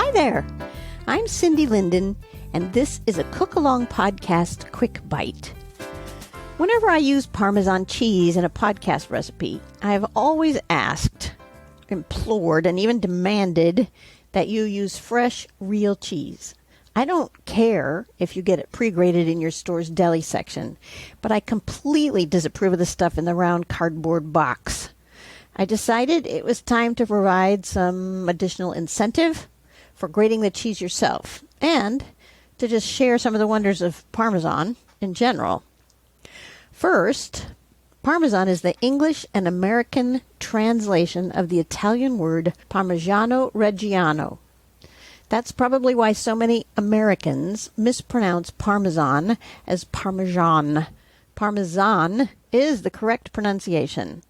Hi there. I'm Cindy Linden, and this is a Cook-Along Podcast Quick Bite. Whenever I use Parmesan cheese in a podcast recipe, I have always asked, implored, and even demanded that you use fresh, real cheese. I don't care if you get it pre-grated in your store's deli section, but I completely disapprove of the stuff in the round cardboard box. I decided it was time to provide some additional incentive for grating the cheese yourself, and to just share some of the wonders of Parmesan in general. First, Parmesan is the English and American translation of the Italian word Parmigiano Reggiano. That's probably why so many Americans mispronounce Parmesan as Parmesan. Parmesan is the correct pronunciation.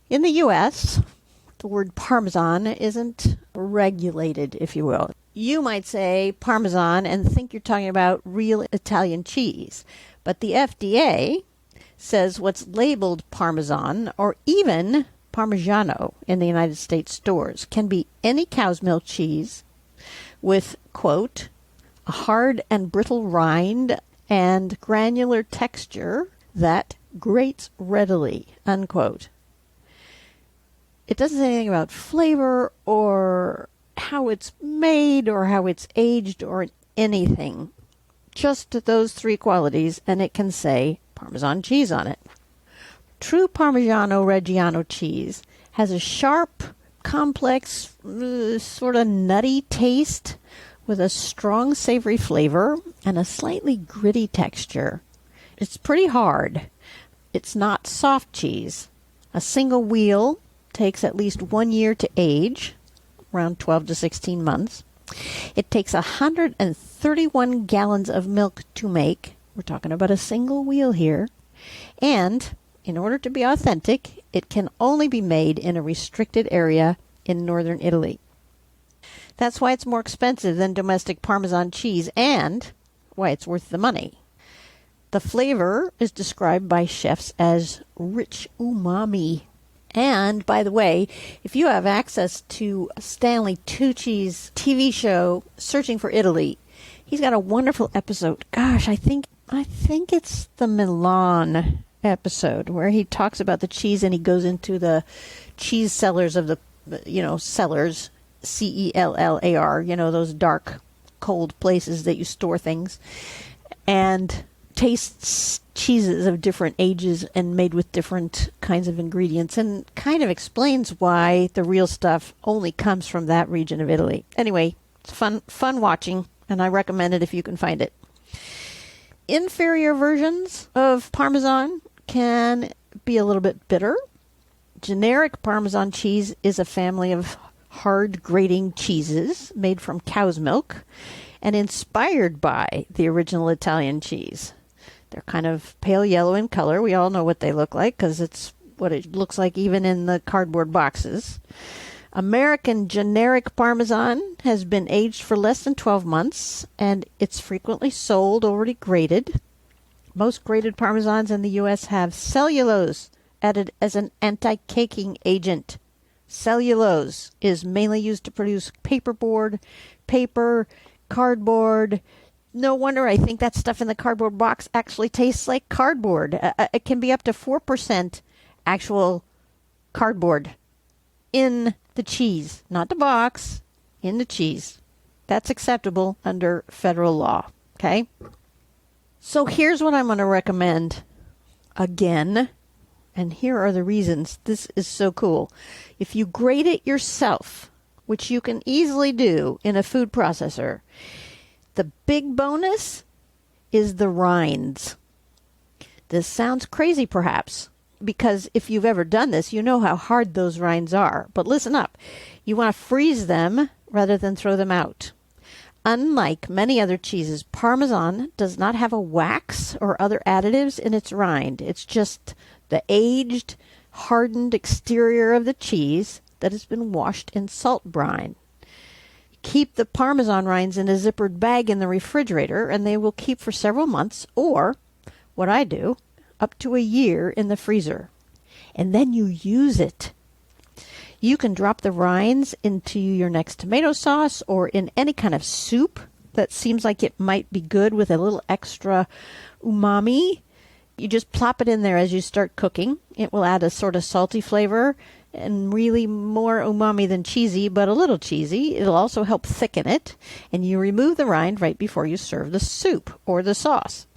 In the U.S., the word Parmesan isn't regulated, if you will. You might say Parmesan and think you're talking about real Italian cheese, but the FDA says what's labeled Parmesan or even Parmigiano in the United States stores can be any cow's milk cheese with, quote, a hard and brittle rind and granular texture that grates readily, unquote. It doesn't say anything about flavor or how it's made or how it's aged or anything. Just those three qualities, and it can say Parmesan cheese on it. True Parmigiano Reggiano cheese has a sharp, complex, sort of nutty taste with a strong savory flavor and a slightly gritty texture. It's pretty hard. It's not soft cheese. A single wheel takes at least 1 year to age, around 12 to 16 months. It takes 131 gallons of milk to make. We're talking about a single wheel here. And in order to be authentic, it can only be made in a restricted area in northern Italy. That's why it's more expensive than domestic Parmesan cheese and why it's worth the money. The flavor is described by chefs as rich umami. And, by the way, if you have access to Stanley Tucci's TV show, Searching for Italy, he's got a wonderful episode. Gosh, I think it's the Milan episode where he talks about the cheese and he goes into the cheese cellars of the, cellars, C-E-L-L-A-R, those dark, cold places that you store things, and tastes cheeses of different ages and made with different kinds of ingredients, and kind of explains why the real stuff only comes from that region of Italy. Anyway, it's fun watching, and I recommend it if you can find it. Inferior versions of Parmesan can be a little bit bitter. Generic Parmesan cheese is a family of hard grating cheeses made from cow's milk and inspired by the original Italian cheese. They're kind of pale yellow in color. We all know what they look like because it's what it looks like even in the cardboard boxes. American generic Parmesan has been aged for less than 12 months, and it's frequently sold already grated. Most grated Parmesans in the U.S. have cellulose added as an anti-caking agent. Cellulose is mainly used to produce paperboard, paper, cardboard. No wonder I think that stuff in the cardboard box actually tastes like cardboard. It can be up to 4% actual cardboard in the cheese. Not the box, in the cheese. That's acceptable under federal law, okay? So here's what I'm going to recommend again, and here are the reasons this is so cool. If you grate it yourself, which you can easily do in a food processor, the big bonus is the rinds. This sounds crazy perhaps, because if you've ever done this, you know how hard those rinds are. But listen up. You want to freeze them rather than throw them out. Unlike many other cheeses, Parmesan does not have a wax or other additives in its rind. It's just the aged, hardened exterior of the cheese that has been washed in salt brine. Keep the Parmesan rinds in a zippered bag in the refrigerator, and they will keep for several months, or, what I do, up to a year in the freezer. And then you use it. You can drop the rinds into your next tomato sauce or in any kind of soup that seems like it might be good with a little extra umami. You just plop it in there as you start cooking. It will add a sort of salty flavor and really more umami than cheesy, but a little cheesy. It'll also help thicken it. And you remove the rind right before you serve the soup or the sauce.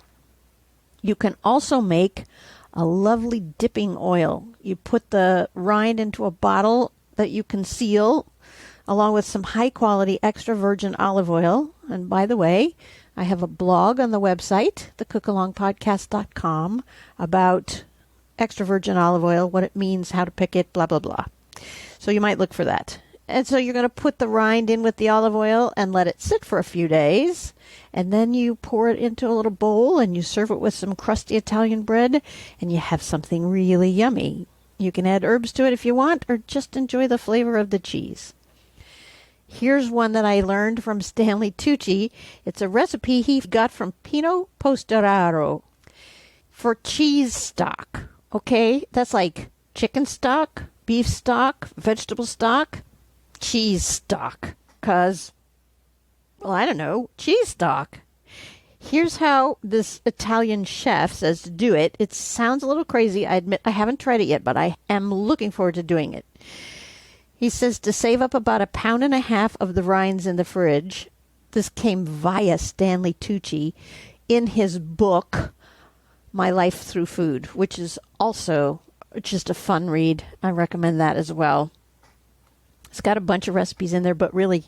You can also make a lovely dipping oil. You put the rind into a bottle that you can seal along with some high quality extra virgin olive oil. And by the way, I have a blog on the website, thecookalongpodcast.com, about extra virgin olive oil, what it means, how to pick it, blah, blah, blah. So you might look for that. And so you're going to put the rind in with the olive oil and let it sit for a few days. And then you pour it into a little bowl and you serve it with some crusty Italian bread and you have something really yummy. You can add herbs to it if you want or just enjoy the flavor of the cheese. Here's one that I learned from Stanley Tucci. It's a recipe he got from Pino Postoraro for cheese stock. Okay, that's like chicken stock, beef stock, vegetable stock, cheese stock. Because, well, I don't know, cheese stock. Here's how this Italian chef says to do it. It sounds a little crazy. I admit I haven't tried it yet, but I am looking forward to doing it. He says to save up about 1.5 pounds of the rinds in the fridge. This came via Stanley Tucci in his book, My Life Through Food, which is also just a fun read. I recommend that as well. It's got a bunch of recipes in there, but really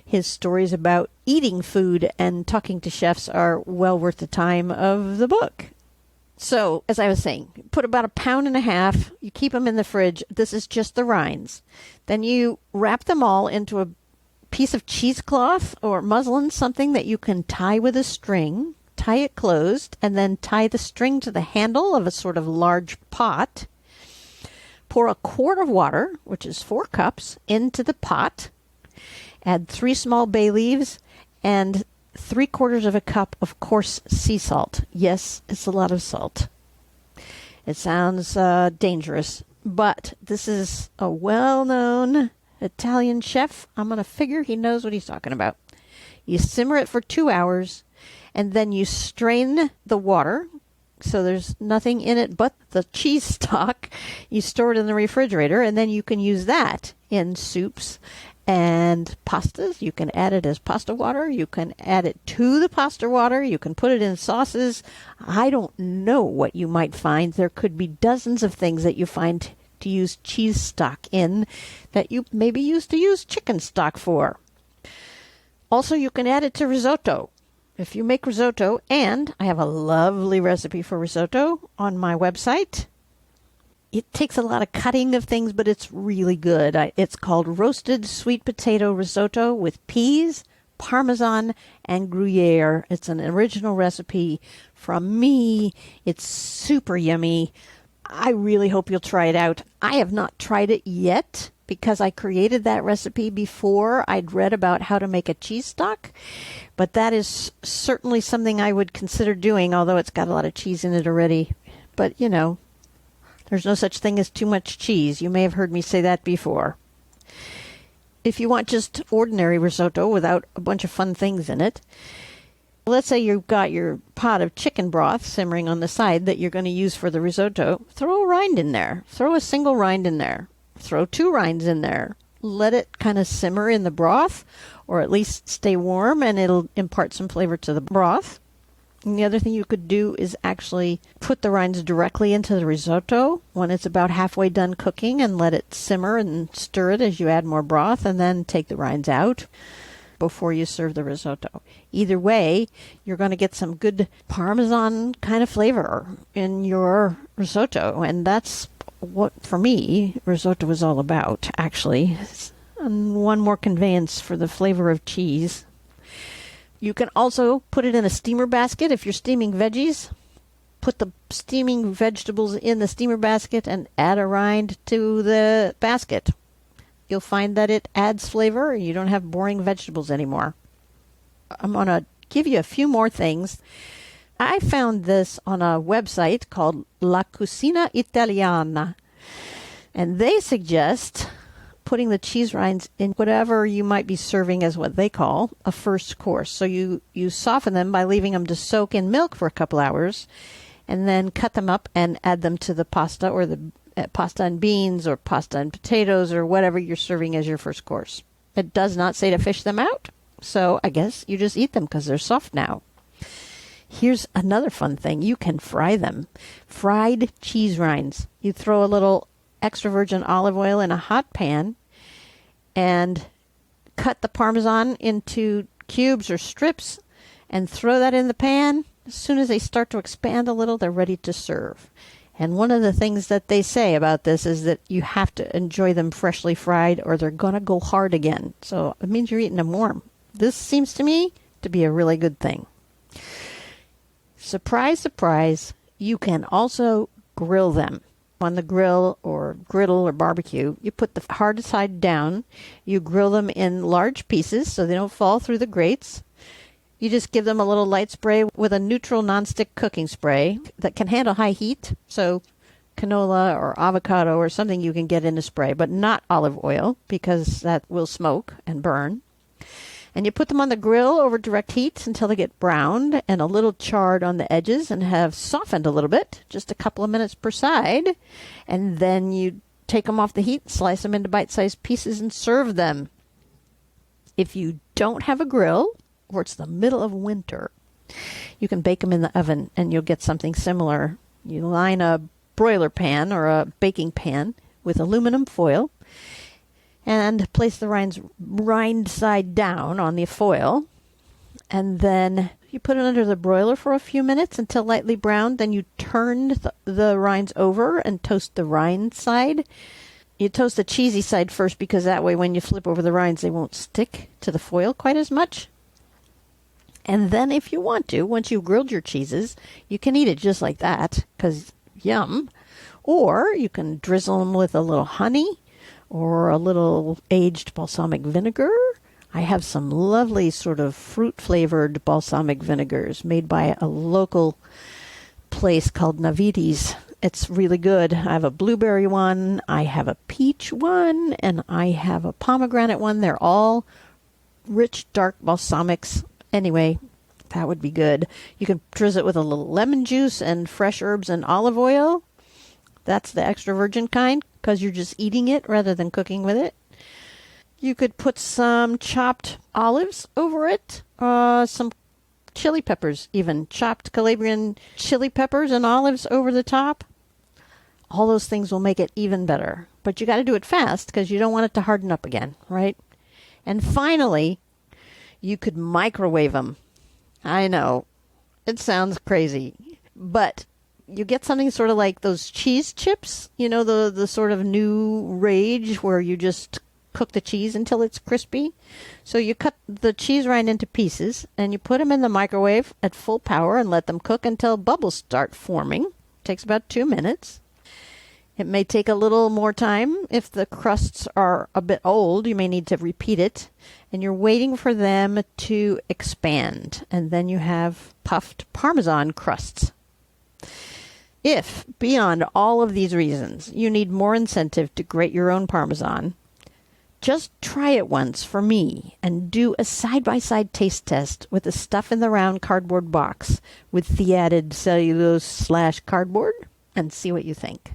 his stories about eating food and talking to chefs are well worth the time of the book. So, as I was saying, put about 1.5 pounds. You keep them in the fridge. This is just the rinds. Then you wrap them all into a piece of cheesecloth or muslin, something that you can tie with a string. Tie it closed, and then tie the string to the handle of a sort of large pot. Pour a quart of water, which is 4 cups, into the pot. Add 3 small bay leaves and 3/4 cup of coarse sea salt. Yes, it's a lot of salt. It sounds dangerous, but this is a well-known Italian chef. I'm going to figure he knows what he's talking about. You simmer it for 2 hours, and then you strain the water, so there's nothing in it but the cheese stock. You store it in the refrigerator, and then you can use that in soups and pastas. You can add it as pasta water. You can add it to the pasta water. You can put it in sauces. I don't know what you might find. There could be dozens of things that you find to use cheese stock in that you maybe used to use chicken stock for. Also, you can add it to risotto. If you make risotto, and I have a lovely recipe for risotto on my website. It takes a lot of cutting of things, but it's really good. It's called roasted sweet potato risotto with peas, Parmesan, and Gruyere. It's an original recipe from me. It's super yummy. I really hope you'll try it out. I have not tried it yet because I created that recipe before I'd read about how to make a cheese stock. But that is certainly something I would consider doing, although it's got a lot of cheese in it already. But, you know, there's no such thing as too much cheese. You may have heard me say that before. If you want just ordinary risotto without a bunch of fun things in it, let's say you've got your pot of chicken broth simmering on the side that you're going to use for the risotto. Throw a rind in there. Throw a single rind in there. Throw 2 rinds in there. Let it kind of simmer in the broth, or at least stay warm, and it'll impart some flavor to the broth. And the other thing you could do is actually put the rinds directly into the risotto when it's about halfway done cooking and let it simmer and stir it as you add more broth, and then take the rinds out before you serve the risotto. Either way, you're going to get some good Parmesan kind of flavor in your risotto, and that's what, for me, risotto is all about, actually. And one more conveyance for the flavor of cheese. You can also put it in a steamer basket if you're steaming veggies. Put the steaming vegetables in the steamer basket and add a rind to the basket. You'll find that it adds flavor and you don't have boring vegetables anymore. I'm going to give you a few more things. I found this on a website called La Cucina Italiana, and they suggest putting the cheese rinds in whatever you might be serving as what they call a first course. So you soften them by leaving them to soak in milk for a couple hours, and then cut them up and add them to the pasta, or the pasta and beans, or pasta and potatoes, or whatever you're serving as your first course. It does not say to fish them out, so I guess you just eat them because they're soft now. Here's another fun thing. You can fry them. Fried cheese rinds. You throw a little extra virgin olive oil in a hot pan and cut the Parmesan into cubes or strips and throw that in the pan. As soon as they start to expand a little, they're ready to serve. And one of the things that they say about this is that you have to enjoy them freshly fried or they're going to go hard again. So it means you're eating them warm. This seems to me to be a really good thing. Surprise, surprise, you can also grill them. On the grill or griddle or barbecue, you put the hard side down. You grill them in large pieces so they don't fall through the grates. You just give them a little light spray with a neutral nonstick cooking spray that can handle high heat. So canola or avocado or something you can get in a spray, but not olive oil because that will smoke and burn. And you put them on the grill over direct heat until they get browned and a little charred on the edges and have softened a little bit, just a couple of minutes per side. And then you take them off the heat, slice them into bite-sized pieces, and serve them. If you don't have a grill, or it's the middle of winter, you can bake them in the oven and you'll get something similar. You line a broiler pan or a baking pan with aluminum foil and place the rind side down on the foil. And then you put it under the broiler for a few minutes until lightly browned. Then you turn the rinds over and toast the rind side. You toast the cheesy side first because that way when you flip over the rinds, they won't stick to the foil quite as much. And then if you want to, once you've grilled your cheeses, you can eat it just like that because yum. Or you can drizzle them with a little honey or a little aged balsamic vinegar. I have some lovely sort of fruit-flavored balsamic vinegars made by a local place called Navides. It's really good. I have a blueberry one, I have a peach one, and I have a pomegranate one. They're all rich, dark balsamics. Anyway, that would be good. You can drizzle it with a little lemon juice and fresh herbs and olive oil. That's the extra virgin kind because you're just eating it rather than cooking with it. You could put some chopped olives over it, some chili peppers even, chopped Calabrian chili peppers and olives over the top. All those things will make it even better. But you got to do it fast because you don't want it to harden up again, right? And finally, you could microwave them. I know, it sounds crazy, but you get something sort of like those cheese chips, you know, the sort of new rage where you just cook the cheese until it's crispy. So you cut the cheese rind into pieces and you put them in the microwave at full power and let them cook until bubbles start forming. It takes about 2 minutes. It may take a little more time. If the crusts are a bit old, you may need to repeat it. And you're waiting for them to expand. And then you have puffed Parmesan crusts. If, beyond all of these reasons, you need more incentive to grate your own Parmesan, just try it once for me and do a side-by-side taste test with the stuff in the round cardboard box with the added cellulose/cardboard and see what you think.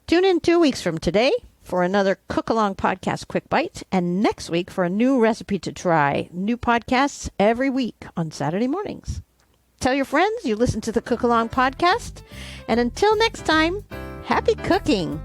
Tune in 2 weeks from today for another Cook Along Podcast Quick Bite, and next week for a new recipe to try. New podcasts every week on Saturday mornings. Tell your friends you listen to the Cook Along Podcast, and until next time, happy cooking!